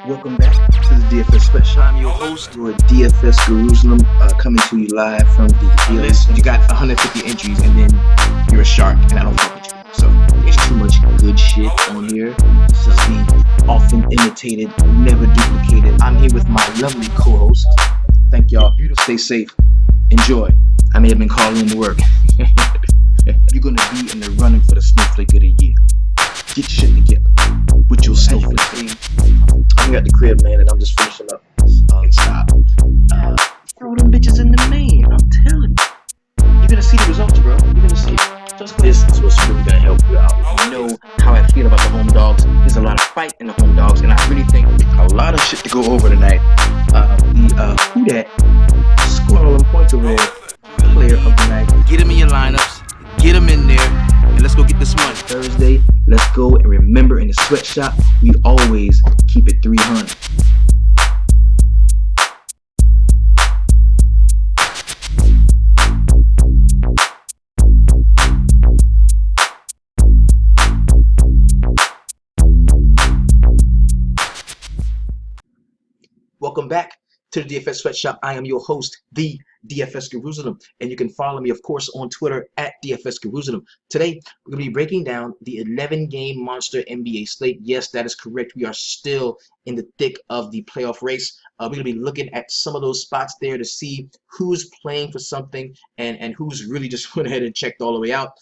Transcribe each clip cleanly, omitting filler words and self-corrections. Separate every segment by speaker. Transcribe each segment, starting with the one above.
Speaker 1: Welcome back to the DFS Sweatshop.
Speaker 2: I'm your host.
Speaker 1: Your DFS Jerusalem coming to you live from the
Speaker 2: Listen, you got 150 entries and then you're a shark and I don't fuck with you. So
Speaker 1: There's too much good shit on here. This is the often imitated, never duplicated. I'm here with my lovely co-host. Thank y'all. Stay safe. Enjoy. I may have been calling in to work. You're gonna be in the running for the Snowflake of the Year. Get your shit together with your snowflake. I'm at the crib, man, and I'm just finishing up. Stop. Throw them bitches in the main. I'm telling you. You're gonna see the results, bro. You're gonna see it. This is what's really gonna help you out. You know how I feel about the home dogs. There's a lot of fight in the home dogs, and I really think a lot of shit to go over tonight. Who that scored all them points over there? Player of the night.
Speaker 2: get them in your lineups, get them in there, and let's go get this money.
Speaker 1: Thursday, let's go, and remember, in the sweatshop, we always keep it 300. Welcome back to the DFS Sweatshop. I am your host, the DFS Jerusalem, and you can follow me, of course, on Twitter at DFS Jerusalem. Today, we're going to be breaking down the 11-game Monster NBA slate. Yes, that is correct. We are still in the thick of the playoff race. We're going to be looking at some of those spots there to see who's playing for something and who's really just went ahead and checked all the way out.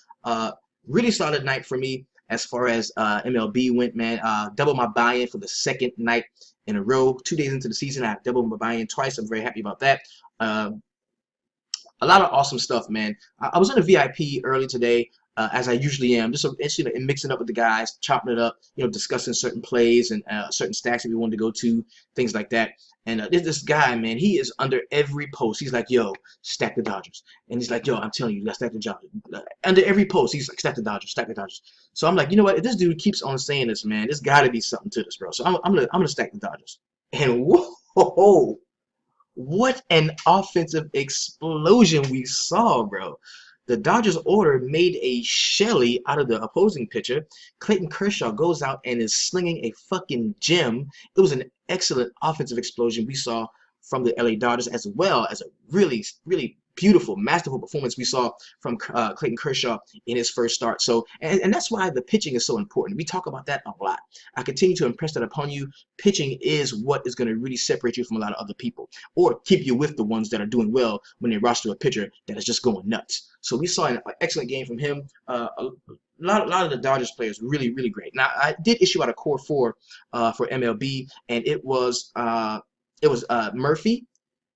Speaker 1: Really solid night for me as far as MLB went, man. Double my buy-in for the second night in a row. 2 days into the season, I doubled my buy-in twice. I'm very happy about that. A lot of awesome stuff, man. I was in a VIP early today, as I usually am, just interested in mixing up with the guys, chopping it up, discussing certain plays and certain stacks that we wanted to go to, things like that. And there's this guy, man, he is under every post. He's like, yo, stack the Dodgers. And he's like, yo, I'm telling you, you got to stack the Dodgers. Under every post, he's like, stack the Dodgers, stack the Dodgers. So I'm like, you know what? If this dude keeps on saying this, man, there's got to be something to this, bro. So I'm gonna stack the Dodgers. And whoa, what an offensive explosion we saw, bro. The Dodgers order made a Shelly out of the opposing pitcher. Clayton Kershaw goes out and is slinging a fucking gem. It was an excellent offensive explosion we saw from the LA Dodgers, as well as a really, really beautiful, masterful performance we saw from Clayton Kershaw in his first start. So, and that's why the pitching is so important. We talk about that a lot. I continue to impress that upon you. Pitching is what is going to really separate you from a lot of other people, or keep you with the ones that are doing well when they roster a pitcher that is just going nuts. So we saw an excellent game from him. A lot of the Dodgers players really, really great. Now, I did issue out a core four for MLB, and it was Murphy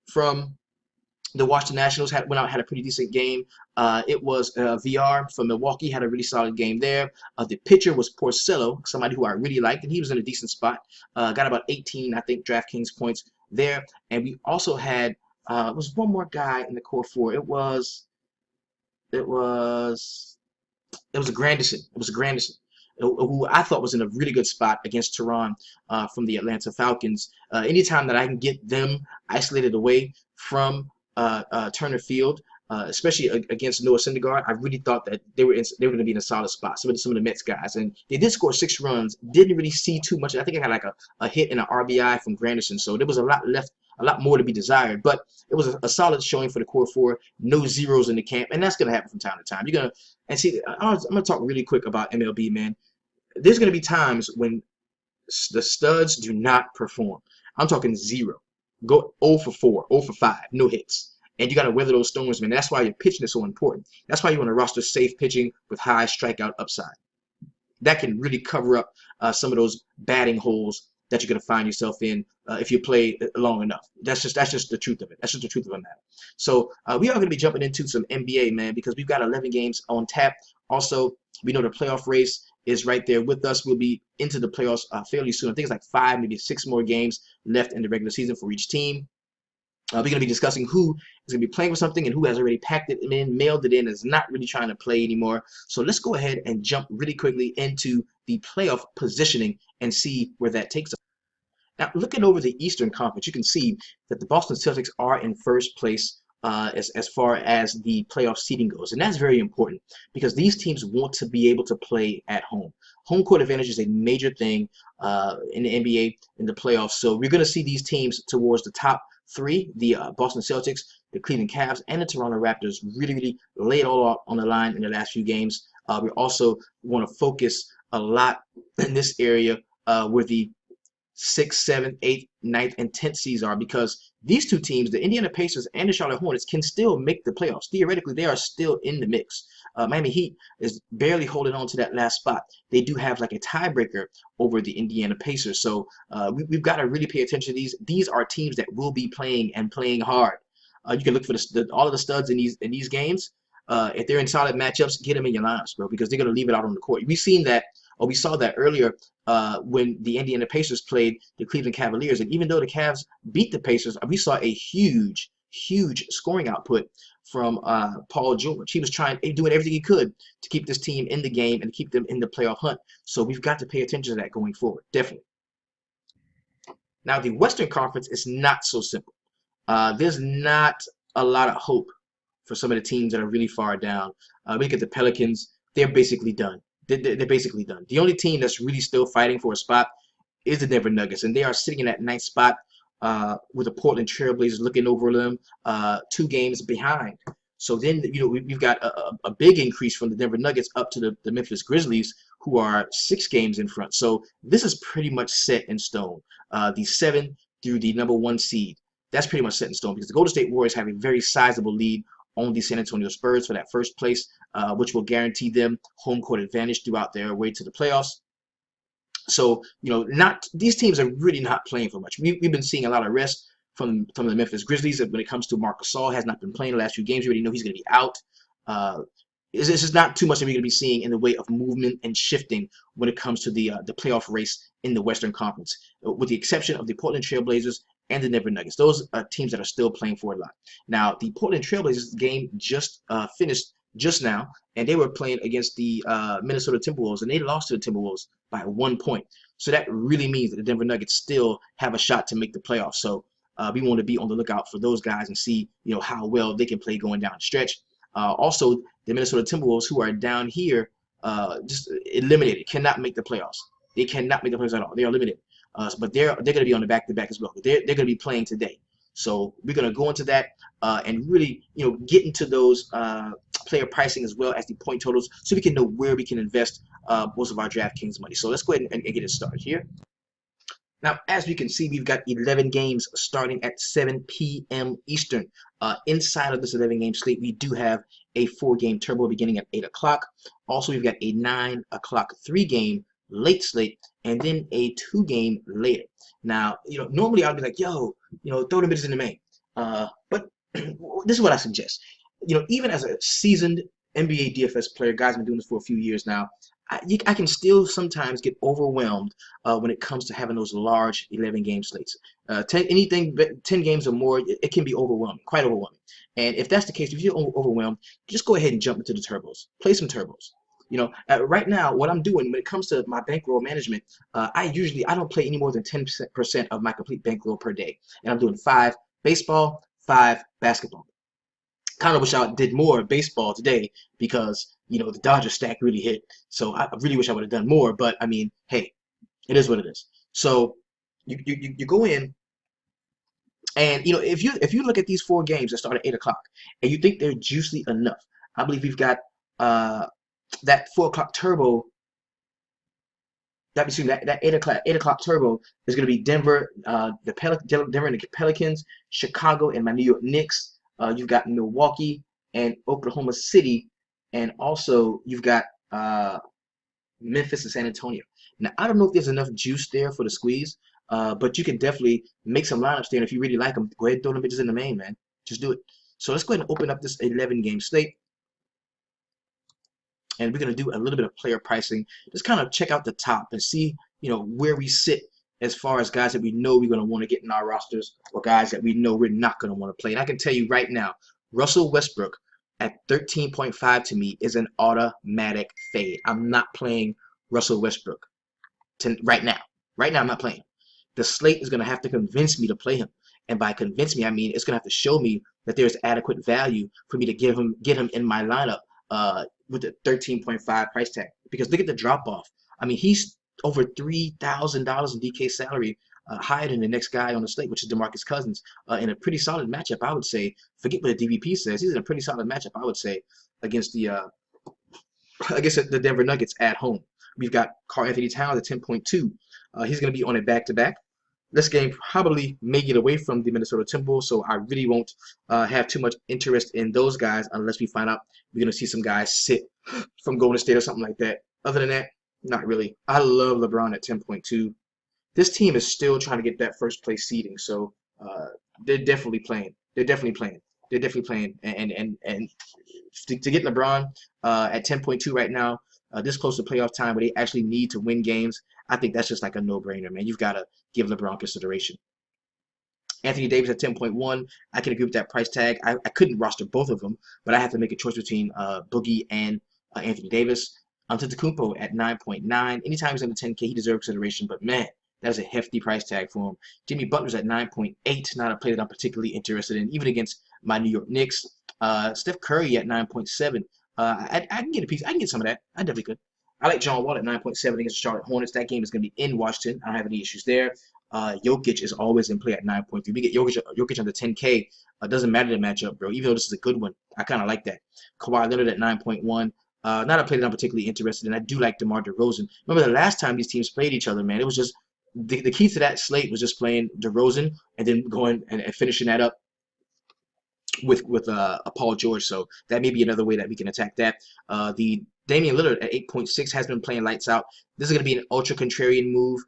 Speaker 1: from the Washington Nationals had a pretty decent game. It was VR from Milwaukee, had a really solid game there. The pitcher was Porcello, somebody who I really liked, and he was in a decent spot. Got about 18, I think, DraftKings points there. And we also had was one more guy in the core four. It was a Grandison. It was a Grandison, who I thought was in a really good spot against Tehran from the Atlanta Falcons. Anytime that I can get them isolated away from Turner Field, especially against Noah Syndergaard, I really thought that they were going to be in a solid spot. Some of the Mets guys, and they did score 6 runs. Didn't really see too much. I think I had like a hit and an RBI from Granderson, so there was a lot more to be desired. But it was a solid showing for the core four. No zeros in the camp, and that's going to happen from time to time. You're I'm going to talk really quick about MLB, man. There's going to be times when the studs do not perform. I'm talking 0. Go 0 for 4, 0 for 5, no hits. And you got to weather those storms, man. That's why your pitching is so important. That's why you want to roster safe pitching with high strikeout upside. That can really cover up some of those batting holes that you're going to find yourself in if you play long enough. That's just the truth of it. That's just the truth of the matter. So we are going to be jumping into some NBA, man, because we've got 11 games on tap. Also, we know the playoff race is right there with us. We'll be into the playoffs fairly soon. I think it's like 5, maybe 6 more games left in the regular season for each team. We're going to be discussing who is going to be playing for something and who has already packed it in, mailed it in, is not really trying to play anymore. So let's go ahead and jump really quickly into the playoff positioning and see where that takes us. Now, looking over the Eastern Conference, you can see that the Boston Celtics are in first place as far as the playoff seeding goes. And that's very important because these teams want to be able to play at home. Home court advantage is a major thing in the NBA in the playoffs. So we're going to see these teams towards the top three, the Boston Celtics, the Cleveland Cavs, and the Toronto Raptors really lay it all out on the line in the last few games. We also want to focus a lot in this area where the 6th, 7th, 8th, 9th, and 10th seeds are, because these two teams, the Indiana Pacers and the Charlotte Hornets, can still make the playoffs. Theoretically, they are still in the mix. Miami Heat is barely holding on to that last spot. They do have like a tiebreaker over the Indiana Pacers. So we've got to really pay attention to these. These are teams that will be playing and playing hard. You can look for all of the studs in these games. If they're in solid matchups, get them in your lineups, bro, because they're going to leave it out on the court. We saw that earlier when the Indiana Pacers played the Cleveland Cavaliers. And even though the Cavs beat the Pacers, we saw a huge scoring output from Paul George. He was doing everything he could to keep this team in the game and keep them in the playoff hunt. So we've got to pay attention to that going forward, definitely. Now, the Western Conference is not so simple. There's not a lot of hope for some of the teams that are really far down. We look at the Pelicans. They're basically done. They're basically done. The only team that's really still fighting for a spot is the Denver Nuggets, and they are sitting in that 9th spot with the Portland Trailblazers looking over them 2 games behind. So then, we've got a big increase from the Denver Nuggets up to the Memphis Grizzlies, who are 6 games in front. So this is pretty much set in stone. The 7 through the number 1 seed, that's pretty much set in stone, because the Golden State Warriors have a very sizable lead on the San Antonio Spurs for that first place, which will guarantee them home court advantage throughout their way to the playoffs. So, these teams are really not playing for much. We've been seeing a lot of rest from the Memphis Grizzlies. When it comes to Marc Gasol, has not been playing the last few games. We already know he's going to be out. It's just not too much that we're going to be seeing in the way of movement and shifting when it comes to the playoff race in the Western Conference, with the exception of the Portland Trailblazers and the Denver Nuggets. Those are teams that are still playing for a lot. Now, the Portland Trailblazers game just finished just now, and they were playing against the Minnesota Timberwolves, and they lost to the Timberwolves by 1 point. So that really means that the Denver Nuggets still have a shot to make the playoffs. So we want to be on the lookout for those guys and see, how well they can play going down the stretch. Also, the Minnesota Timberwolves, who are down here, just eliminated, cannot make the playoffs. They cannot make the playoffs at all. They are eliminated. But they're going to be on the back-to-back as well. They're going to be playing today. So we're going to go into that and really, get into those player pricing as well as the point totals, so we can know where we can invest most of our DraftKings money. So let's go ahead and get it started here. Now, as we can see, we've got 11 games starting at 7 p.m. Eastern. Inside of this 11-game slate, we do have a 4-game turbo beginning at 8 o'clock. Also, we've got a 9 o'clock 3-game late slate, and then a 2-game later. Now, normally I'd be like, throw the bitches in the main. But this is what I suggest. Even as a seasoned NBA DFS player, guys, been doing this for a few years now, I can still sometimes get overwhelmed when it comes to having those large 11-game slates. 10 games or more, it can be overwhelming, quite overwhelming. And if that's the case, if you're overwhelmed, just go ahead and jump into the turbos. Play some turbos. Right now, what I'm doing when it comes to my bankroll management, I don't play any more than 10% of my complete bankroll per day. And I'm doing 5 baseball, 5 basketball. Kind of wish I did more baseball today because, the Dodgers stack really hit. So I really wish I would have done more. But, I mean, hey, it is what it is. So you go in, and, if you look at these 4 games that start at 8 o'clock and you think they're juicy enough, I believe we've got that 4 o'clock turbo. That 8 o'clock turbo is going to be Denver, Denver and the Pelicans, Chicago and my New York Knicks. You've got Milwaukee and Oklahoma City, and also you've got Memphis and San Antonio. Now, I don't know if there's enough juice there for the squeeze, but you can definitely make some lineups there. And if you really like them, go ahead and throw them bitches in the main, man. Just do it. So let's go ahead and open up this 11-game slate. And we're going to do a little bit of player pricing. Just kind of check out the top and see, where we sit as far as guys that we know we're going to want to get in our rosters, or guys that we know we're not going to want to play. And I can tell you right now, Russell Westbrook at 13.5 to me is an automatic fade. I'm not playing Russell Westbrook right now. Right now, I'm not playing him. The slate is going to have to convince me to play him. And by convince me, I mean it's going to have to show me that there's adequate value for me to get him in my lineup with the 13.5 price tag. Because look at the drop off. I mean, he's over $3,000 in DK salary, higher than the next guy on the slate, which is DeMarcus Cousins, in a pretty solid matchup, I would say. Forget what the DVP says. He's in a pretty solid matchup, I would say, against the Denver Nuggets at home. We've got Karl Anthony Towns at 10.2. He's going to be on a back-to-back. This game probably may get away from the Minnesota Timberwolves, so I really won't have too much interest in those guys unless we find out we're going to see some guys sit from Golden State or something like that. Other than that, not really. I love LeBron at 10.2. This team is still trying to get that first place seeding, so they're definitely playing. They're definitely playing. They're definitely playing. And to get LeBron at 10.2 right now, this close to playoff time where they actually need to win games, I think that's just like a no-brainer, man. You've got to give LeBron consideration. Anthony Davis at 10.1. I can agree with that price tag. I couldn't roster both of them, but I have to make a choice between Boogie and Anthony Davis. Antetokounmpo at 9.9. Anytime he's under 10K, he deserves consideration, but man, that's a hefty price tag for him. Jimmy Butler's at 9.8. Not a player that I'm particularly interested in, even against my New York Knicks. Steph Curry at 9.7. I can get a piece. I can get some of that. I definitely could. I like John Wall at 9.7 against the Charlotte Hornets. That game is going to be in Washington. I don't have any issues there. Jokic is always in play at 9.3. We get Jokic under 10K. Doesn't matter the matchup, bro. Even though this is a good one, I kind of like that. Kawhi Leonard at 9.1. Not a player that I'm particularly interested in. I do like DeMar DeRozan. Remember the last time these teams played each other, man? It was just the key to that slate was just playing DeRozan and then going and finishing that up with Paul George. So that may be another way that we can attack that. The Damian Lillard at 8.6 has been playing lights out. This is going to be an ultra contrarian move.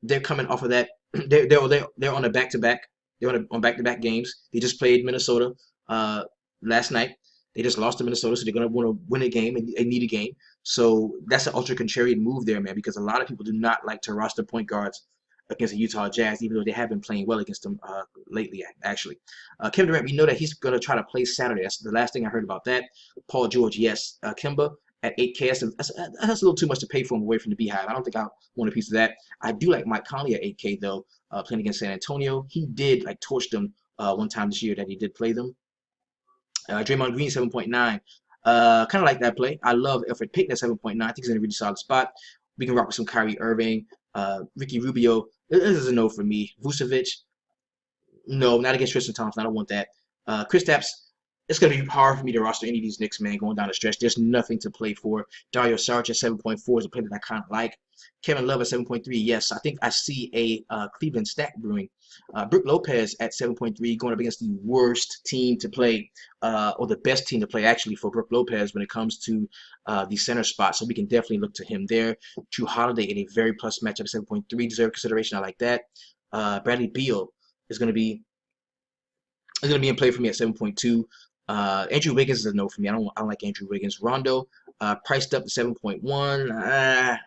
Speaker 1: They're coming off of that. They're on a back-to-back. They're on back-to-back games. They just played Minnesota last night. They just lost to Minnesota, so they're going to want to win a game and they need a game. So that's an ultra contrarian move there, man, because a lot of people do not like to roster point guards against the Utah Jazz, even though they have been playing well against them lately, actually. Kevin Durant, we know that he's going to try to play Saturday. That's the last thing I heard about that. Paul George, yes. Kemba at 8K. That's a little too much to pay for him away from the Beehive. I don't think I want a piece of that. I do like Mike Conley at 8K, though, playing against San Antonio. He did, torch them one time this year that he did play them. Draymond Green, 7.9. Kind of like that play. I love Elfrid Payton at 7.9. I think he's in a really solid spot. We can rock with some Kyrie Irving. Ricky Rubio, this is a no for me. Vucevic, no, not against Tristan Thompson. I don't want that. Kristaps, it's going to be hard for me to roster any of these Knicks, man, going down the stretch. There's nothing to play for. Dario Saric at 7.4 is a player that I kind of like. Kevin Love at 7.3, yes. I think I see a Cleveland stack brewing. Brook Lopez at 7.3 going up against the worst team to play, or the best team to play, actually, for Brook Lopez when it comes to the center spot. So we can definitely look to him there. Drew Holiday in a very plus matchup at 7.3 deserve consideration. I like that. Bradley Beal is going to be in play for me at 7.2. Andrew Wiggins is a no for me. I don't like Andrew Wiggins. Rondo priced up to 7.1.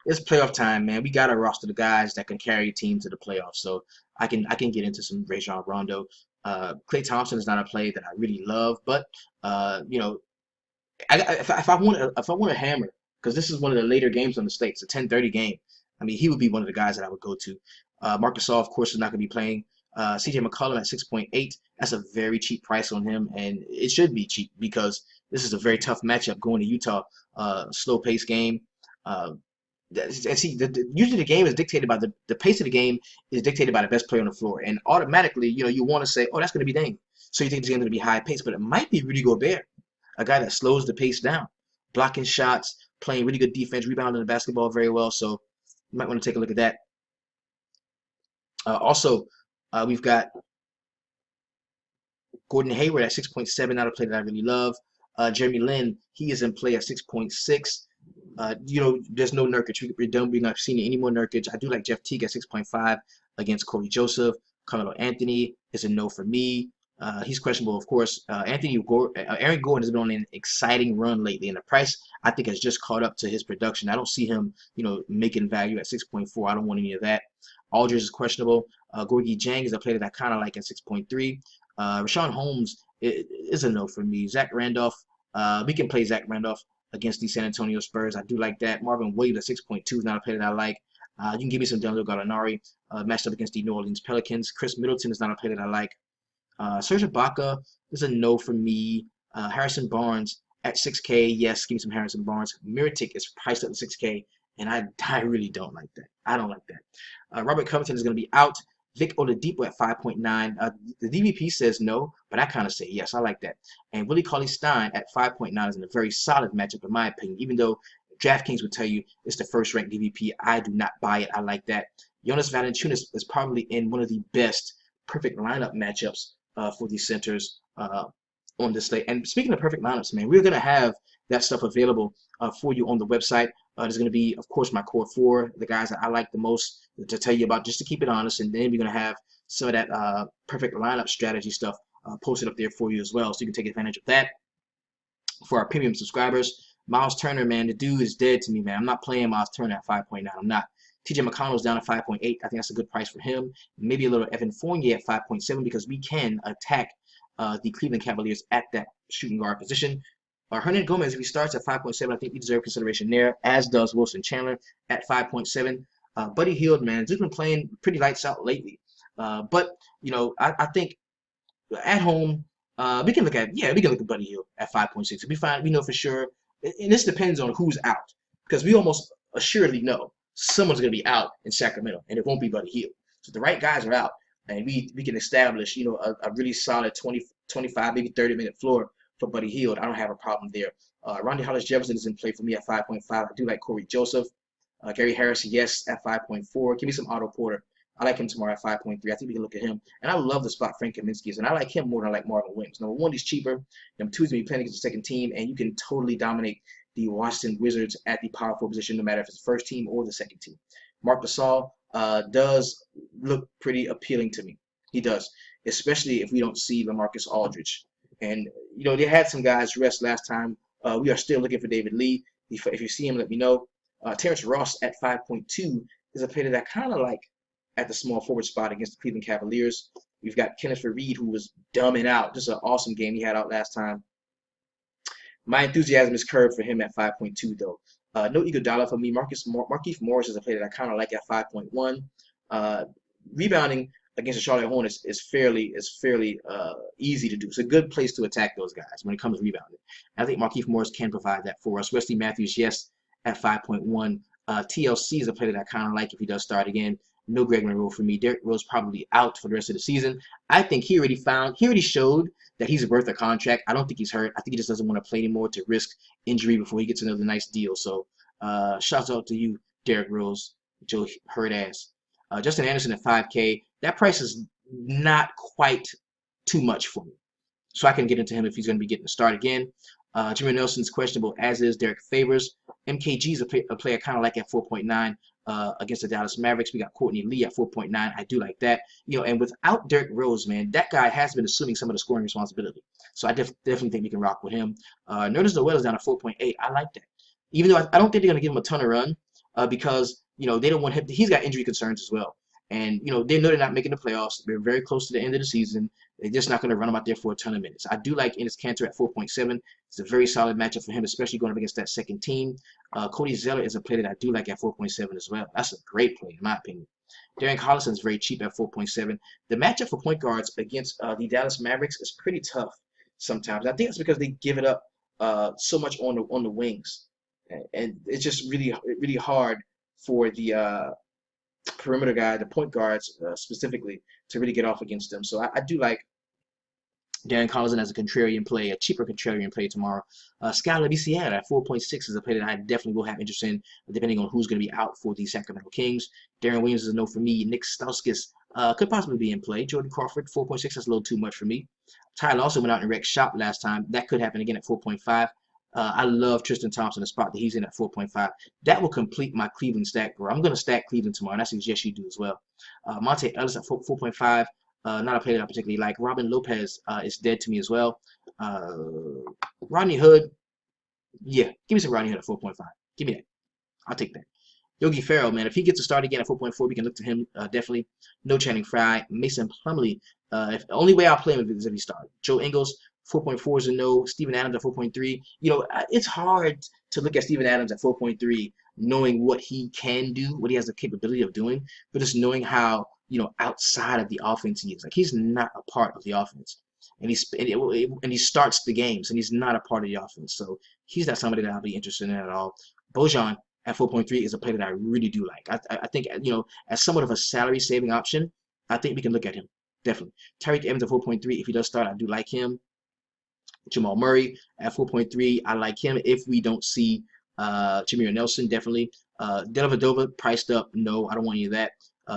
Speaker 1: It's playoff time, man. We gotta roster the guys that can carry a team to the playoffs. So I can get into some Rajon Rondo. Klay Thompson is not a play that I really love, but if I want a hammer, because this is one of the later games on the slate, it's a 10:30 game. I mean, he would be one of the guys that I would go to. Marc Gasol, of course, is not going to be playing. CJ McCollum at 6.8. That's a very cheap price on him, and it should be cheap because this is a very tough matchup going to Utah. Slow-paced game. And see, usually the game is dictated by the pace of the game is dictated by the best player on the floor, and automatically, you want to say, oh, that's going to be Dame. So you think it's going to be high pace, but it might be Rudy Gobert, a guy that slows the pace down, blocking shots, playing really good defense, rebounding the basketball very well. So you might want to take a look at that. Also, we've got Gordon Hayward at 6.7, not a play that I really love. Jeremy Lin, he is in play at 6.6. There's no Nurkic. We're done. We're not seeing any more Nurkic. I do like Jeff Teague at 6.5 against Corey Joseph. Carmelo Anthony is a no for me. He's questionable, of course. Aaron Gordon has been on an exciting run lately, and the price, I think, has just caught up to his production. I don't see him, making value at 6.4. I don't want any of that. Aldridge is questionable. Gorgie Jang is a player that I kind of like at 6.3. Rashawn Holmes is a no for me. Zach Randolph, we can play Zach Randolph against the San Antonio Spurs. I do like that. Marvin Williams at 6.2 is not a player that I like. You can give me some Danilo Gallinari matched up against the New Orleans Pelicans. Chris Middleton is not a player that I like. Serge Ibaka is a no for me. Harrison Barnes at 6K, yes, give me some Harrison Barnes. Miritic is priced at 6K, and I really don't like that. I don't like that. Robert Covington is going to be out. Vic Oladipo at 5.9. The DVP says no, but I kind of say yes. I like that. And Willie Cauley-Stein at 5.9 is in a very solid matchup, in my opinion. Even though DraftKings would tell you it's the first-ranked DVP, I do not buy it. I like that. Jonas Valanciunas is probably in one of the best perfect lineup matchups for these centers on this slate. And speaking of perfect lineups, man, we're going to have that stuff available for you on the website. There's going to be, of course, my core four, the guys that I like the most to tell you about, just to keep it honest. And then we're going to have some of that perfect lineup strategy stuff posted up there for you as well, so you can take advantage of that. For our premium subscribers, Miles Turner, man, the dude is dead to me, man. I'm not playing Miles Turner at 5.9. I'm not. TJ McConnell's down at 5.8. I think that's a good price for him. Maybe a little Evan Fournier at 5.7 because we can attack the Cleveland Cavaliers at that shooting guard position. Hernan Gomez, if he starts at 5.7, I think we deserve consideration there, as does Wilson Chandler at 5.7. Buddy Hield, man, just been playing pretty lights out lately. But, you know, I think at home, we can look at Buddy Hield at 5.6. We find, we know for sure, and this depends on who's out, because we almost assuredly know someone's going to be out in Sacramento, and it won't be Buddy Hield. So the right guys are out, and we can establish, you know, a really solid 20, 25, maybe 30-minute floor for Buddy Hield. I don't have a problem there. Rondae Hollis-Jefferson is in play for me at 5.5. I do like Corey Joseph. Gary Harris, yes, at 5.4. Give me some Otto Porter. I like him tomorrow at 5.3. I think we can look at him. And I love the spot Frank Kaminsky is, and I like him more than I like Marvin Williams. Number one, he's cheaper. Number two, he's going to be playing against the second team, and you can totally dominate the Washington Wizards at the power forward position, no matter if it's the first team or the second team. Marc Gasol does look pretty appealing to me. He does, especially if we don't see LaMarcus Aldridge. And, you know, they had some guys rest last time. We are still looking for David Lee. If you see him, let me know. Terrence Ross at 5.2 is a player that I kind of like at the small forward spot against the Cleveland Cavaliers. We've got Kenneth Faried, who was dumbing out. Just an awesome game he had out last time. My enthusiasm is curbed for him at 5.2, though. No Iguodala for me. Markieff Morris is a player that I kind of like at 5.1. Rebounding against the Charlotte Hornets is fairly easy to do. It's a good place to attack those guys when it comes to rebounding. I think Markieff Morris can provide that for us. Wesley Matthews, yes, at 5.1. TLC is a player that I kind of like if he does start again. No Greg Monroe for me. Derrick Rose probably out for the rest of the season. I think he already showed that he's worth a contract. I don't think he's hurt. I think he just doesn't want to play anymore to risk injury before he gets another nice deal. So shouts out to you, Derrick Rose, Joe hurt ass. Justin Anderson at 5K. That price is not quite too much for me. So I can get into him if he's going to be getting the start again. Jimmy Nelson's questionable, as is Derek Favors. MKG is a player I kind of like at 4.9 against the Dallas Mavericks. We got Courtney Lee at 4.9. I do like that. You know, and without Derrick Rose, man, that guy has been assuming some of the scoring responsibility. So I definitely think we can rock with him. Nerlens Noel is down at 4.8. I like that. Even though I don't think they're going to give him a ton of run because, you know, they don't want him. He's got injury concerns as well. And, you know, they know they're not making the playoffs. They're very close to the end of the season. They're just not going to run him out there for a ton of minutes. I do like Enes Kanter at 4.7. It's a very solid matchup for him, especially going up against that second team. Cody Zeller is a player that I do like at 4.7 as well. That's a great play, in my opinion. Darren Collison is very cheap at 4.7. The matchup for point guards against the Dallas Mavericks is pretty tough sometimes. I think it's because they give it up so much on the wings. And it's just really hard for the perimeter guy, the point guards specifically, to really get off against them. So I do like Darren Collison as a contrarian play, a cheaper contrarian play tomorrow. Skylar Biciera at 4.6 is a play that I definitely will have interest in, depending on who's going to be out for the Sacramento Kings. Darren Williams is a no for me. Nick Stauskas could possibly be in play. Jordan Crawford, 4.6, that's a little too much for me. Tyler also went out and wrecked shop last time. That could happen again at 4.5. I love Tristan Thompson, the spot that he's in at 4.5. That will complete my Cleveland stack, bro. I'm going to stack Cleveland tomorrow, and I suggest you do as well. Monte Ellis at 4.5. Not a player that I particularly like. Robin Lopez is dead to me as well. Rodney Hood, yeah, give me some Rodney Hood at 4.5. Give me that. I'll take that. Yogi Ferrell, man, if he gets to start again at 4.4, we can look to him definitely. No Channing Frye. Mason Plumlee, the only way I'll play him is if he starts. Joe Ingles, 4.4 is a no. Steven Adams at 4.3. You know, it's hard to look at Steven Adams at 4.3 knowing what he can do, what he has the capability of doing, but just knowing how outside of the offense he is. Like, he's not a part of the offense. And he starts the games, and he's not a part of the offense. So he's not somebody that I'll be interested in at all. Bojan at 4.3 is a player that I really do like. I think, as somewhat of a salary saving option, I think we can look at him. Definitely. Tyreek Evans at 4.3, if he does start, I do like him. Jamal Murray at 4.3, I like him if we don't see Jameer Nelson, definitely. Dellavedova priced up, no, I don't want any of that.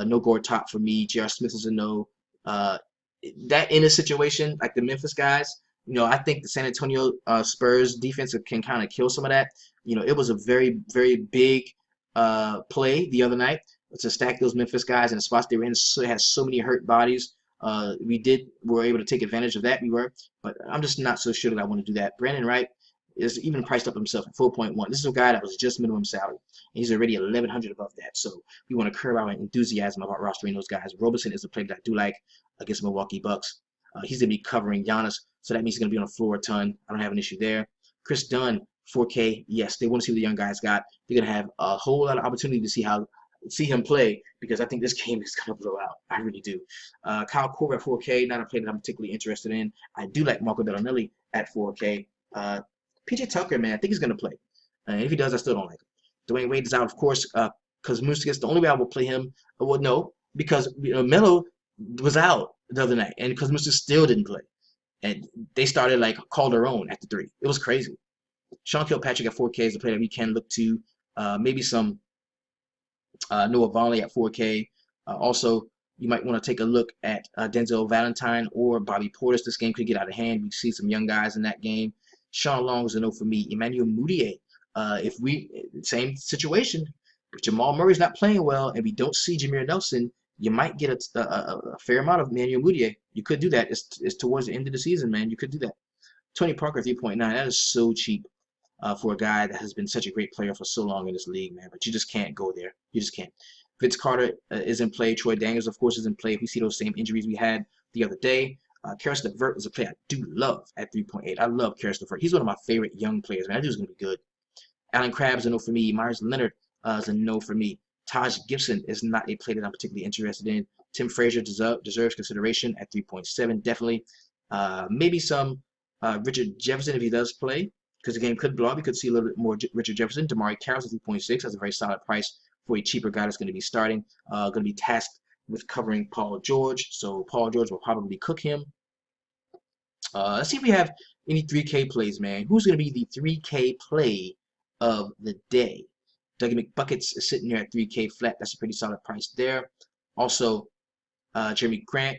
Speaker 1: No Gortat for me. J.R. Smith is a no. That in a situation like the Memphis guys, I think the San Antonio Spurs defense can kind of kill some of that. It was a very, very big play the other night to stack those Memphis guys in the spots they were in. So it has so many hurt bodies. We were able to take advantage of that. But I'm just not so sure that I want to do that. Brandon Wright is even priced up himself at 4.1. This is a guy that was just minimum salary, and he's already 1,100 above that. So we want to curb our enthusiasm about rostering those guys. Roberson is a player that I do like against the Milwaukee Bucks. He's going to be covering Giannis, so that means he's going to be on the floor a ton. I don't have an issue there. Chris Dunn, 4K. Yes, they want to see what the young guys got. They're going to have a whole lot of opportunity to see him play, because I think this game is going to blow out. I really do. Kyle Korver at 4K, not a player that I'm particularly interested in. I do like Marco Bellinelli at 4K. PJ Tucker, man, I think he's going to play. And if he does, I still don't like him. Dwayne Wade is out, of course, because Musicus, the only way I will play him, well, no, because Melo was out the other night, and because Musicus still didn't play. And they started like Calderon at the 3. It was crazy. Sean Kilpatrick at 4K is a player that we can look to. Maybe some Noah Vonleh at 4K. Also, you might want to take a look at Denzel Valentine or Bobby Portis. This game could get out of hand. We see some young guys in that game. Sean Long is a no for me. Emmanuel Mudiay. Same situation. If Jamal Murray's not playing well and we don't see Jameer Nelson, you might get a fair amount of Emmanuel Mudiay. You could do that. It's towards the end of the season, man. You could do that. Tony Parker 3.9. That is so cheap for a guy that has been such a great player for so long in this league, man. But you just can't go there. You just can't. Vince Carter is in play. Troy Daniels, of course, is in play. If we see those same injuries we had the other day. Karis LeVert is a player I do love at 3.8. I love Karis LeVert. He's one of my favorite young players, man. That dude's going to be good. Alan Crabb is a no for me. Myers Leonard is a no for me. Taj Gibson is not a player that I'm particularly interested in. Tim Frazier deserves consideration at 3.7, definitely. Maybe some Richard Jefferson if he does play, because the game could blow up. We could see a little bit more Richard Jefferson. Damari Carroll at 3.6. That's a very solid price for a cheaper guy that's going to be starting. Going to be tasked with covering Paul George. So Paul George will probably cook him. Let's see if we have any 3K plays, man. Who's going to be the 3K play of the day? Dougie McBuckets is sitting there at 3K flat. That's a pretty solid price there. Also, Jeremy Grant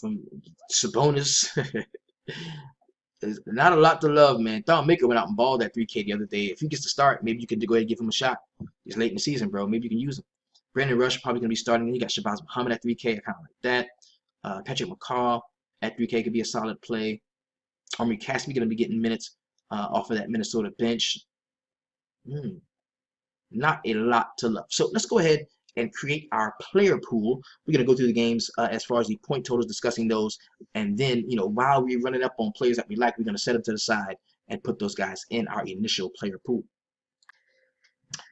Speaker 1: from Sabonis. There's not a lot to love, man. Thon Maker went out and balled at 3K the other day. If he gets to start, maybe you could go ahead and give him a shot. He's late in the season, bro. Maybe you can use him. Brandon Rush probably going to be starting. You got Shabazz Muhammad at 3K. I kind of like that. Patrick McCaw at 3K could be a solid play. Army Caspi going to be getting minutes off of that Minnesota bench. Not a lot to love. So let's go ahead and create our player pool. We're going to go through the games as far as the point totals, discussing those. And then, while we're running up on players that we like, we're going to set them to the side and put those guys in our initial player pool.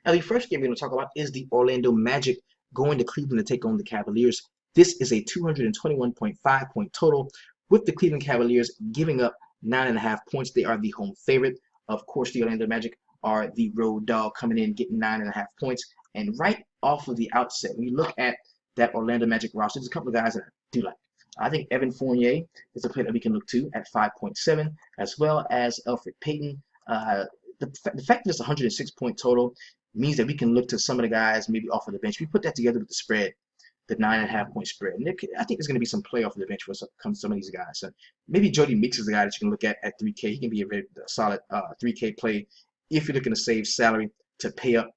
Speaker 1: Now, the first game we're going to talk about is the Orlando Magic going to Cleveland to take on the Cavaliers. This is a 221.5 point total, with the Cleveland Cavaliers giving up 9.5 points. They are the home favorite. Of course, the Orlando Magic are the road dog, coming in getting 9.5 points. And right off of the outset, when you look at that Orlando Magic roster, there's a couple of guys that I do like. I think Evan Fournier is a player that we can look to at 5.7, as well as Elfrid Payton. The fact that it's a 106 point total means that we can look to some of the guys maybe off of the bench. We put that together with the spread, the 9.5 point spread. And I think there's going to be some play off of the bench for some of these guys. So maybe Jody Meeks is a guy that you can look at 3K. He can be a very solid 3K play if you're looking to save salary to pay up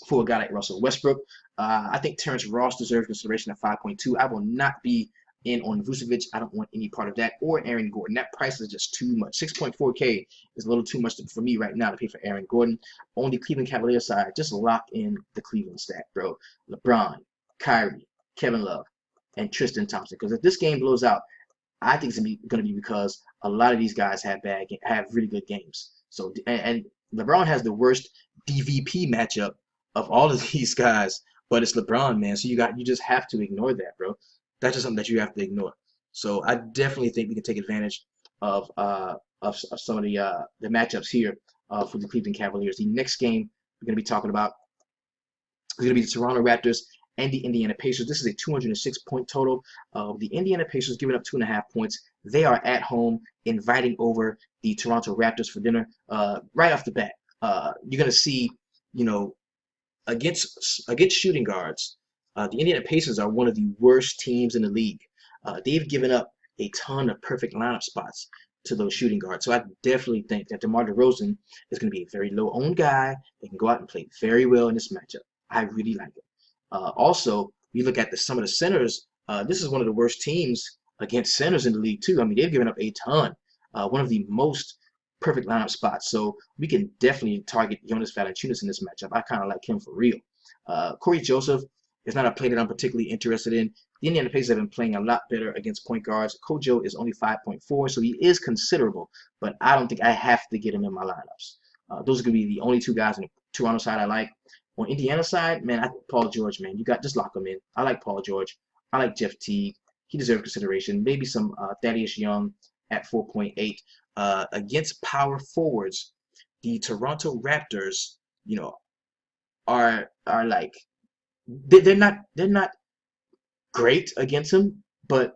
Speaker 1: for a guy like Russell Westbrook. I think Terrence Ross deserves consideration at 5.2. I will not be in on Vucevic. I don't want any part of that, or Aaron Gordon. That price is just too much. 6.4K is a little too much for me right now to pay for Aaron Gordon. On the Cleveland Cavaliers side, just lock in the Cleveland stack, bro. LeBron, Kyrie, Kevin Love, and Tristan Thompson. Because if this game blows out, I think it's going to be because a lot of these guys have really good games. So and LeBron has the worst DVP matchup of all of these guys but it's LeBron, man. So you just have to ignore that, bro. That's just something that you have to ignore. So I definitely think we can take advantage of some of the matchups here for the Cleveland Cavaliers. The next game we're going to be talking about is going to be the Toronto Raptors and the Indiana Pacers. This is a 206-point total. The Indiana Pacers giving up 2.5 points. They are at home, inviting over the Toronto Raptors for dinner. Right off the bat, you're going to see, you know, against shooting guards, the Indiana Pacers are one of the worst teams in the league. They've given up a ton of perfect lineup spots to those shooting guards. So I definitely think that DeMar DeRozan is going to be a very low-owned guy that can go out and play very well in this matchup. I really like it. Also, we look at some of the centers. This is one of the worst teams against centers in the league too. I mean, they've given up a ton. One of the most perfect lineup spots. So we can definitely target Jonas Valanciunas in this matchup. I kind of like him for real. Corey Joseph is not a play that I'm particularly interested in. The Indiana Pacers have been playing a lot better against point guards. Kojo is only 5.4, so he is considerable, but I don't think I have to get him in my lineups. Those are going to be the only two guys on the Toronto side I like. On Indiana side, man, I think Paul George, man. You got just lock him in. I like Paul George. I like Jeff Teague. He deserves consideration. Maybe some Thaddeus Young at 4.8. Against power forwards, the Toronto Raptors, you know, are like they're not great against him, but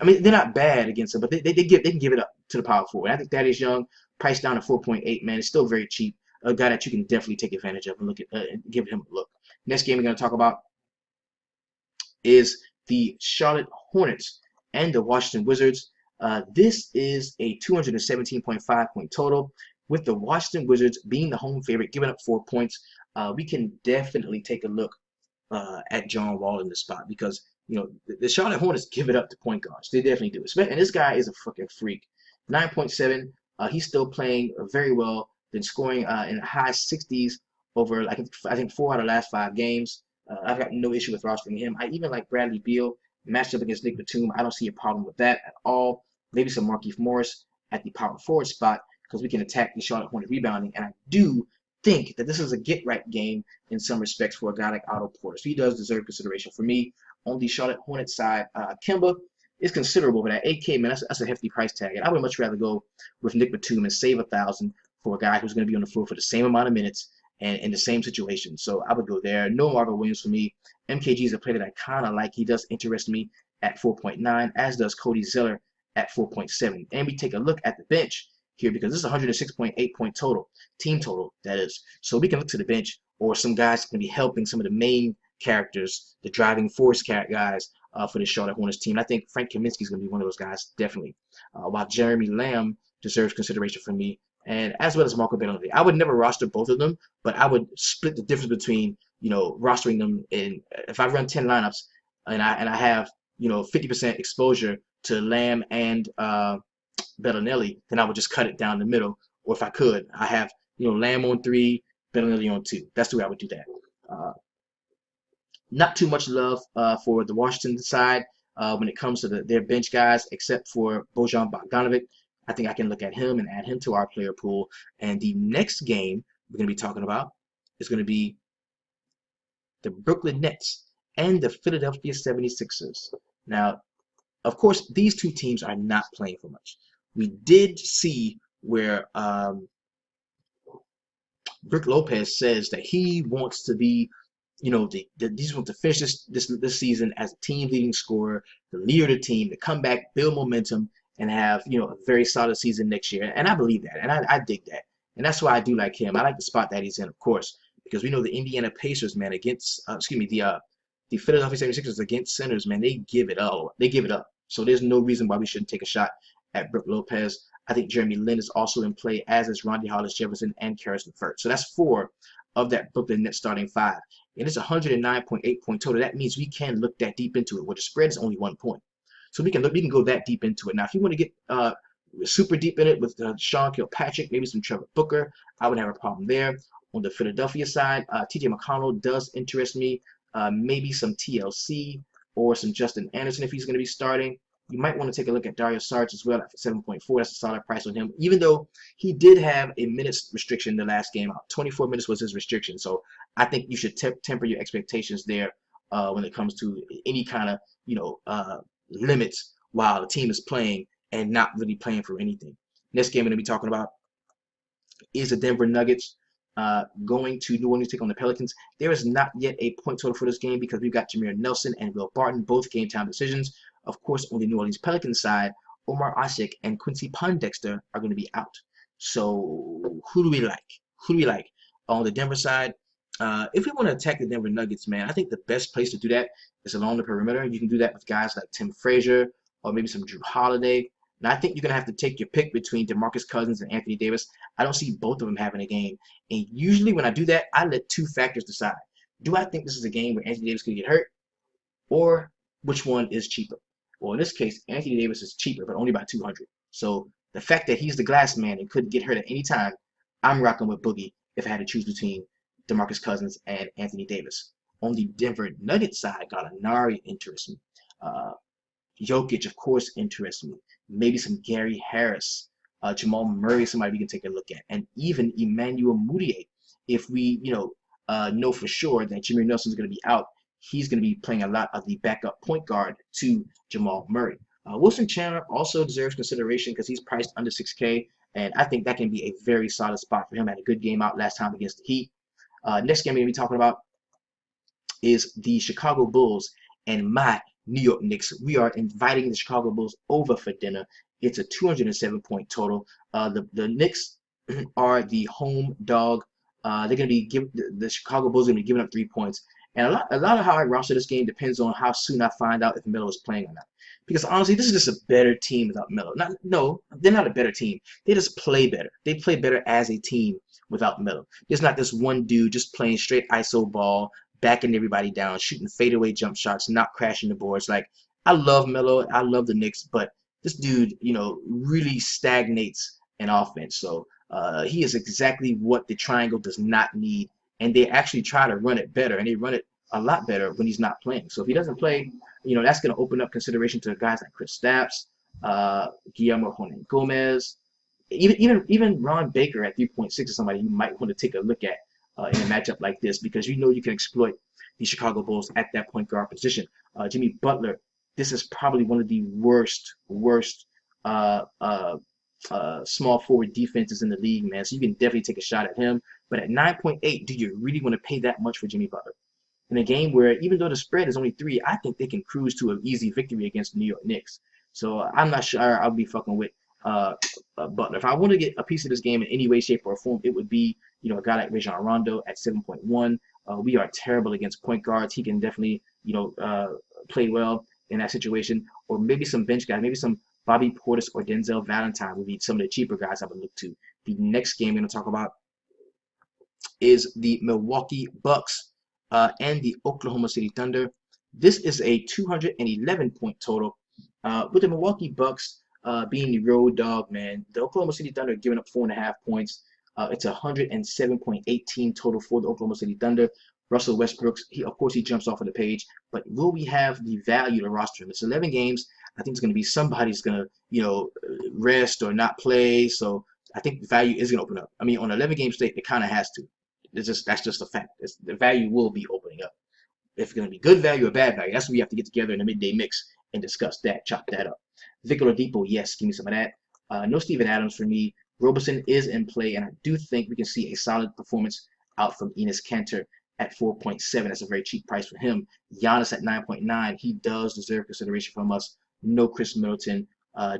Speaker 1: I mean they're not bad against him, but they can give it up to the power forward. I think Thaddeus Young, priced down to 4.8, man, it's still very cheap. A guy that you can definitely take advantage of and look at give him a look. Next game we're going to talk about is the Charlotte Hornets and the Washington Wizards. This is a 217.5 point total, with the Washington Wizards being the home favorite, giving up 4 points. We can definitely take a look at John Wall in this spot because, you know, the Charlotte Hornets give it up to point guards. They definitely do. And this guy is a fucking freak. 9.7. He's still playing very well. Been scoring in the high 60s over, I think 4 out of the last 5 games. I've got no issue with rostering him. I even like Bradley Beal matched up against Nick Batum. I don't see a problem with that at all. Maybe some Markieff Morris at the power forward spot because we can attack the Charlotte Hornets rebounding. And I do think that this is a get-right game in some respects for a guy like Otto Porter. So he does deserve consideration. For me, on the Charlotte Hornets side, Kemba is considerable, but at 8K, man, that's a hefty price tag. And I would much rather go with Nick Batum and save 1,000 for a guy who's going to be on the floor for the same amount of minutes and in the same situation. So I would go there. No Marvin Williams for me. MKG is a player that I kind of like. He does interest me at 4.9, as does Cody Zeller at 4.7. And we take a look at the bench here because this is a 106.8 point total, team total, that is. So we can look to the bench or some guys can be helping some of the main characters, the driving force guys for the Charlotte Hornets team. I think Frank Kaminsky is going to be one of those guys, definitely. While Jeremy Lamb deserves consideration for me, and as well as Marco Belinelli. I would never roster both of them, but I would split the difference between, you know, rostering them in, if I run 10 lineups and I have, you know, 50% exposure to Lamb and Belinelli, then I would just cut it down the middle. Or if I could, I have, you know, Lamb on 3, Belinelli on 2. That's the way I would do that. Not too much love for the Washington side when it comes to their bench guys, except for Bojan Bogdanovic. I think I can look at him and add him to our player pool. And the next game we're going to be talking about is going to be the Brooklyn Nets and the Philadelphia 76ers. Now, of course, these two teams are not playing for much. We did see where Brook Lopez says that he wants to be, you know, he wants to finish this season as a team leading scorer, the leader of the team, to come back, build momentum, and have, you know, a very solid season next year. And I believe that, and I dig that. And that's why I do like him. I like the spot that he's in, of course, because we know the Indiana Pacers, man, against, the Philadelphia 76ers against centers, man, they give it up. They give it up. So there's no reason why we shouldn't take a shot at Brook Lopez. I think Jeremy Lin is also in play, as is Rondae Hollis-Jefferson and Karis LeVert. So that's 4 of that Brooklyn Nets starting 5. And it's 109.8 point total. That means we can look that deep into it, where the spread is only 1 point. So we can go that deep into it. Now, if you want to get super deep in it with Sean Kilpatrick, maybe some Trevor Booker, I would have a problem there. On the Philadelphia side, TJ McConnell does interest me. Maybe some TLC or some Justin Anderson if he's going to be starting. You might want to take a look at Dario Saric as well at 7.4. That's a solid price on him, even though he did have a minutes restriction the last game. 24 minutes was his restriction. So I think you should temper your expectations there when it comes to any kind of, limits while the team is playing and not really playing for anything. Next game we're going to be talking about is the Denver Nuggets going to New Orleans to take on the Pelicans. There is not yet a point total for this game because we've got Jameer Nelson and Will Barton, both game time decisions. Of course, on the New Orleans Pelicans side, Omar Asik and Quincy Pondexter are going to be out. So who do we like? Who do we like? On the Denver side, if we want to attack the Denver Nuggets, man, I think the best place to do that is along the perimeter. You can do that with guys like Tim Frazier or maybe some Drew Holiday. And I think you're going to have to take your pick between DeMarcus Cousins and Anthony Davis. I don't see both of them having a game. And usually when I do that, I let two factors decide. Do I think this is a game where Anthony Davis could get hurt? Or which one is cheaper? Well, in this case, Anthony Davis is cheaper, but only by 200. So the fact that he's the glass man and could get hurt at any time, I'm rocking with Boogie if I had to choose between DeMarcus Cousins and Anthony Davis. On the Denver Nuggets side, Gallinari interests me. Jokic, of course, interests me. Maybe some Gary Harris, Jamal Murray, somebody we can take a look at, and even Emmanuel Mudiay. If we, know for sure that Jameer Nelson is going to be out, he's going to be playing a lot of the backup point guard to Jamal Murray. Wilson Chandler also deserves consideration because he's priced under 6K, and I think that can be a very solid spot for him. Had a good game out last time against the Heat. Next game we're going to be talking about is the Chicago Bulls and my New York Knicks. We are inviting the Chicago Bulls over for dinner. It's a 207-point total. The Knicks are the home dog. They're going to be the Chicago Bulls are going to be giving up 3 points. And a lot of how I roster this game depends on how soon I find out if Melo is playing or not. Because honestly, this is just a better team without Melo. No, they're not a better team. They just play better. They play better as a team without Melo. There's not this one dude just playing straight ISO ball, backing everybody down, shooting fadeaway jump shots, not crashing the boards. Like, I love Melo, I love the Knicks, but this dude, really stagnates in offense. So he is exactly what the triangle does not need, and they actually try to run it better, and they run it a lot better when he's not playing. So if he doesn't play, that's going to open up consideration to guys like Chris Stapps, Guillermo Jonan Gomez, even Ron Baker at 3.6 is somebody you might want to take a look at in a matchup like this, because you can exploit the Chicago Bulls at that point guard position. Jimmy Butler, this is probably one of the worst small forward defenses in the league, man. So you can definitely take a shot at him. But at 9.8, do you really want to pay that much for Jimmy Butler? In a game where even though the spread is only 3, I think they can cruise to an easy victory against the New York Knicks. So I'm not sure I'll be fucking with Butler. If I want to get a piece of this game in any way, shape, or form, it would be a guy like Rajon Rondo at 7.1. We are terrible against point guards. He can definitely play well in that situation. Or maybe some bench guys, maybe some Bobby Portis or Denzel Valentine would be some of the cheaper guys I would look to. The next game we're going to talk about is the Milwaukee Bucks and the Oklahoma City Thunder. This is a 211-point total. With the Milwaukee Bucks being the road dog, man, the Oklahoma City Thunder giving up 4.5 points. It's a 107.18 total for the Oklahoma City Thunder. Russell Westbrook, of course, he jumps off of the page, but will we have the value to roster him? It's 11 games. I think it's going to be somebody's going to, rest or not play. So I think the value is going to open up. I mean, on an 11-game slate, it kind of has to. That's just a fact. The value will be opening up. If it's going to be good value or bad value, that's what we have to get together in the midday mix and discuss that, chop that up. Victor Oladipo, yes, give me some of that. No Steven Adams for me. Roberson is in play, and I do think we can see a solid performance out from Enes Kanter at 4.7. That's a very cheap price for him. Giannis at 9.9. He does deserve consideration from us. No Chris Middleton,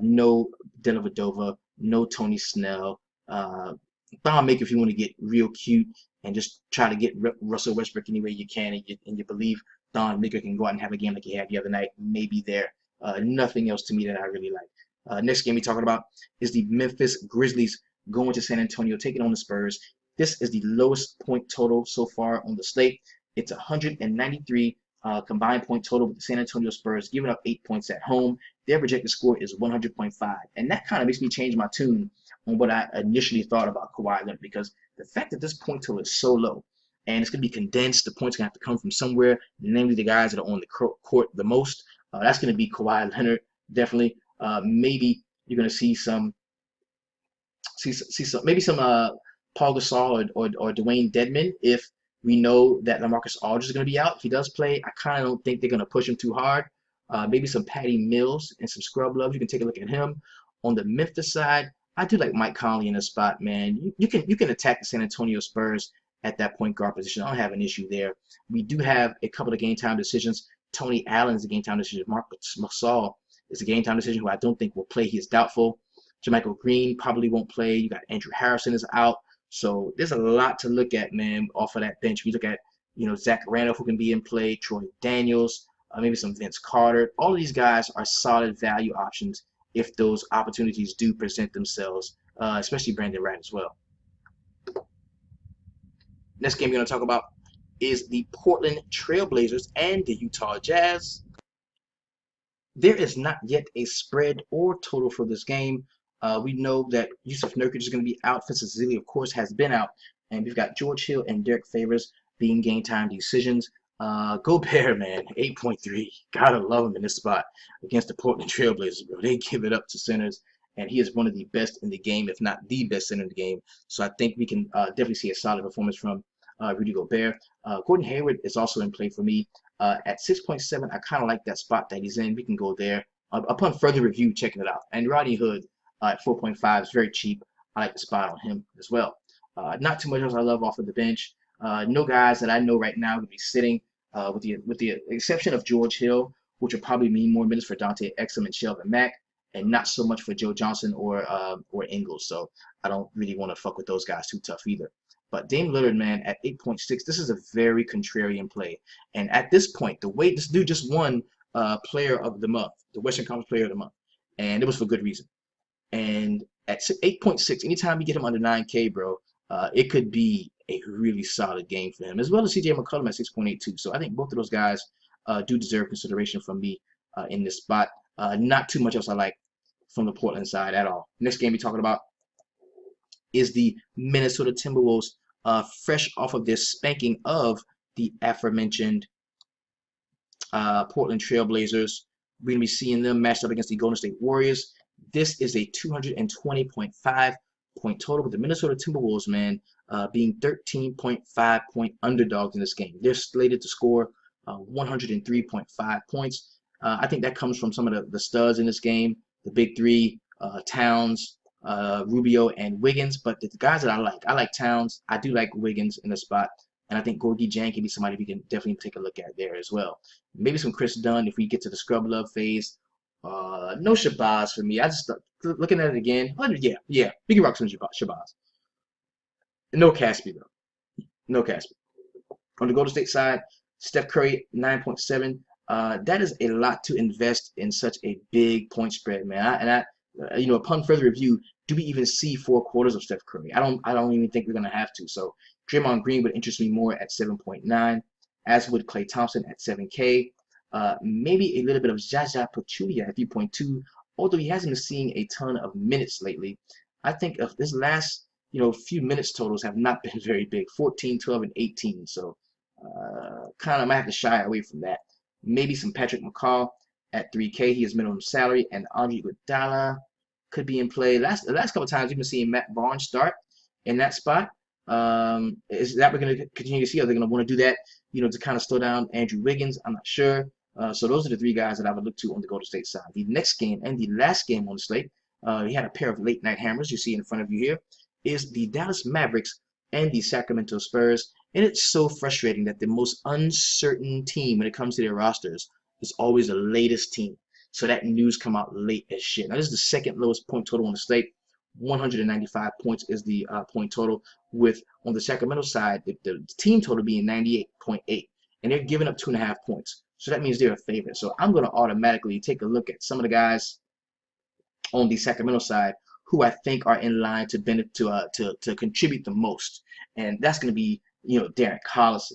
Speaker 1: no Dellavedova, no Tony Snell. Thon Maker if you want to get real cute and just try to get Russell Westbrook any way you can, and you believe Thon Maker can go out and have a game like he had the other night, maybe there. Nothing else to me that I really like. Next game we're talking about is the Memphis Grizzlies going to San Antonio, taking on the Spurs. This is the lowest point total so far on the slate. It's 193 combined point total with the San Antonio Spurs, giving up 8 points at home. Their projected score is 100.5. And that kind of makes me change my tune on what I initially thought about Kawhi Leonard, because the fact that this point total is so low and it's going to be condensed, the points going to have to come from somewhere, namely the guys that are on the court the most. That's going to be Kawhi Leonard, definitely. Maybe you're gonna see some maybe some Paul Gasol or Dwayne Dedman if we know that LaMarcus Aldridge is going to be out. If he does play, I kind of don't think they're going to push him too hard. Maybe some Patty Mills and some Scrub Love. You can take a look at him. On the Memphis side, I do like Mike Conley in the spot, man. You can attack the San Antonio Spurs at that point guard position. I don't have an issue there. We do have a couple of game time decisions. Tony Allen's a game time decision. Mark Gasol is a game time decision who I don't think will play. He is doubtful. JaMychal Green probably won't play. You got Andrew Harrison is out. So there's a lot to look at, man, off of that bench. We look at, Zach Randolph who can be in play, Troy Daniels, maybe some Vince Carter. All of these guys are solid value options if those opportunities do present themselves, especially Brandon Wright as well. Next game we're going to talk about is the Portland Trailblazers and the Utah Jazz. There is not yet a spread or total for this game. We know that Yusuf Nurkic is going to be out. Francis Ezeli, of course, has been out. And we've got George Hill and Derek Favors being game time decisions. Gobert, man, 8.3. Gotta love him in this spot against the Portland Trailblazers, bro. They give it up to centers, and he is one of the best in the game, if not the best center in the game. So I think we can definitely see a solid performance from Rudy Gobert. Gordon Hayward is also in play for me. At 6.7, I kind of like that spot that he's in. We can go there. Upon further review, checking it out. And Rodney Hood at 4.5 is very cheap. I like the spot on him as well. Not too much else I love off of the bench. No guys that I know right now would be sitting, with the exception of George Hill, which will probably mean more minutes for Dante Exum and Shelvin Mack, and not so much for Joe Johnson or Ingles. So I don't really want to fuck with those guys too tough either. But Dame Lillard, man, at 8.6, this is a very contrarian play. And at this point, the way this dude just won Player of the Month, the Western Conference Player of the Month, and it was for good reason. And at 8.6, anytime you get him under 9K, bro, it could be a really solid game for him, as well as CJ McCollum at 6.82. So I think both of those guys do deserve consideration from me in this spot. Not too much else I like from the Portland side at all. Next game we're talking about is the Minnesota Timberwolves, fresh off of their spanking of the aforementioned Portland Trailblazers. We're going to be seeing them matched up against the Golden State Warriors. This is a 220.5 point total, with the Minnesota Timberwolves, man, being 13.5 point underdogs in this game. They're slated to score 103.5 points. I think that comes from some of the studs in this game, the big three, Towns, Rubio, and Wiggins. But the guys that I like Towns. I do like Wiggins in the spot. And I think Gorgie Jang can be somebody we can definitely take a look at there as well. Maybe some Chris Dunn if we get to the scrub love phase. No Shabazz for me. I just looking at it again. Yeah. We can rock some Shabazz. No Caspi though. No Caspi. On the Golden State side, Steph Curry 9.7. That is a lot to invest in such a big point spread, man. Upon further review, do we even see 4 quarters of Steph Curry? I don't even think we're gonna have to. So Draymond Green would interest me more at 7.9, as would Klay Thompson at 7K. Maybe a little bit of Zaza Pachulia at 3.2, although he hasn't been seeing a ton of minutes lately. I think of this last few minutes totals have not been very big, 14, 12, and 18. So kind of might have to shy away from that. Maybe some Patrick McCaw at 3K. He has minimum salary, and Andre Iguodala could be in play. The last couple of times we've been seeing Matt Barnes start in that spot. Is that we're going to continue to see? Are they going to want to do that, to kind of slow down Andrew Wiggins? I'm not sure. So those are the 3 guys that I would look to on the Golden State side. The next game and the last game on the slate, we had a pair of late night hammers you see in front of you here, is the Dallas Mavericks and the Sacramento Spurs. And it's so frustrating that the most uncertain team when it comes to their rosters is always the latest team. So that news come out late as shit. Now this is the second lowest point total on the slate. 195 points is the point total, with on the Sacramento side the team total being 98.8, and they're giving up 2.5 points. So that means they're a favorite. So I'm going to automatically take a look at some of the guys on the Sacramento side who I think are in line to contribute the most, and that's going to be Darren Collison,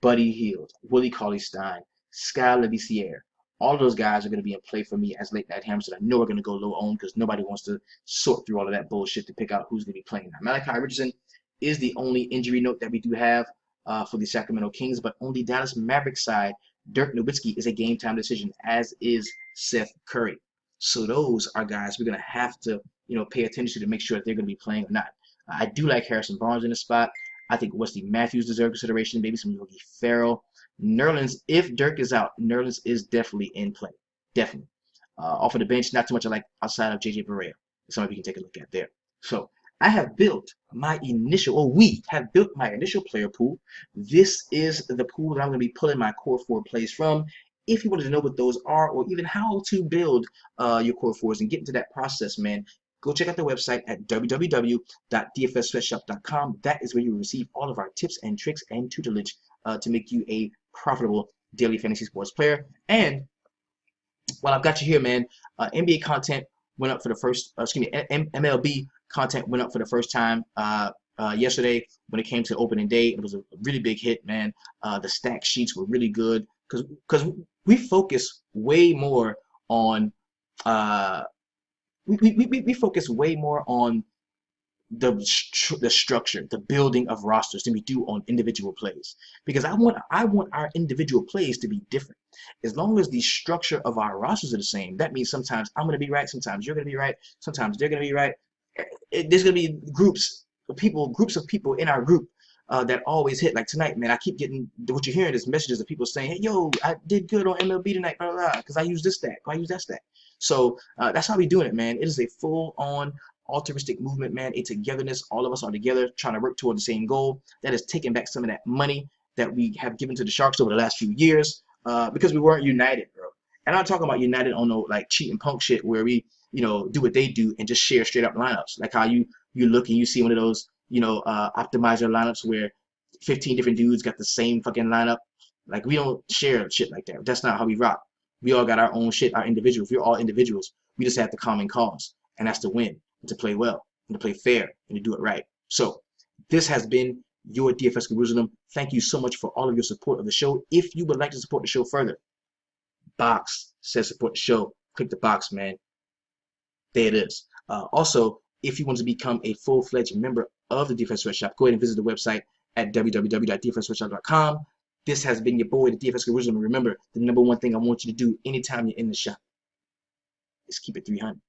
Speaker 1: Buddy Hield, Willie Cauley-Stein, Sky Labissiere. All of those guys are going to be in play for me as late night hammers that I know are going to go low on because nobody wants to sort through all of that bullshit to pick out who's going to be playing. Now, Malachi Richardson is the only injury note that we do have for the Sacramento Kings, but on the Dallas Mavericks side, Dirk Nowitzki is a game time decision, as is Seth Curry. So those are guys we're gonna have to, pay attention to make sure that they're gonna be playing or not. I do like Harrison Barnes in the spot. I think Wesley Matthews deserves consideration. Maybe some Yogi Ferrell. Nerlens, if Dirk is out, Nerlens is definitely in play. Definitely. Off of the bench, not too much I like outside of JJ Barea. Something we can take a look at there. So I have built my initial, or we have built my initial player pool. This is the pool that I'm going to be pulling my core 4 plays from. If you wanted to know what those are, or even how to build your core 4s and get into that process, man, go check out the website at www.dfssweatshop.com. That is where you will receive all of our tips and tricks and tutelage to make you a profitable daily fantasy sports player. And while I've got you here, man, NBA content went up for the first, MLB content went up for the first time yesterday when it came to opening day. It was a really big hit, man. The stack sheets were really good because we focus way more on we focus way more on the structure, the building of rosters than we do on individual plays. Because I want our individual plays to be different. As long as the structure of our rosters are the same, that means sometimes I'm going to be right, sometimes you're going to be right, sometimes they're going to be right. There's going to be groups of people in our group that always hit. Like tonight, man, I keep getting what you're hearing is messages of people saying, "Hey, yo, I did good on MLB tonight, blah blah blah, because I use this stack, I use that stack." So that's how we doing it, man. It is a full-on altruistic movement, man. A togetherness. All of us are together trying to work toward the same goal. That is taking back some of that money that we have given to the Sharks over the last few years because we weren't united, bro. And I'm not talking about united on no like cheat and punk shit where we, do what they do and just share straight up lineups. Like how you look and you see one of those, optimizer lineups where 15 different dudes got the same fucking lineup. Like we don't share shit like that. That's not how we rock. We all got our own shit, our individuals. We're all individuals. We just have the common cause, and that's to win, and to play well, and to play fair, and to do it right. So this has been your DFS Jerusalem. Thank you so much for all of your support of the show. If you would like to support the show further, box says support the show. Click the box, man. There it is. Also, if you want to become a full-fledged member of the DFS Sweatshop, go ahead and visit the website at www.dfssweatshop.com. This has been your boy, the DFS Jerusalem. Remember, the #1 thing I want you to do anytime you're in the shop is keep it 300.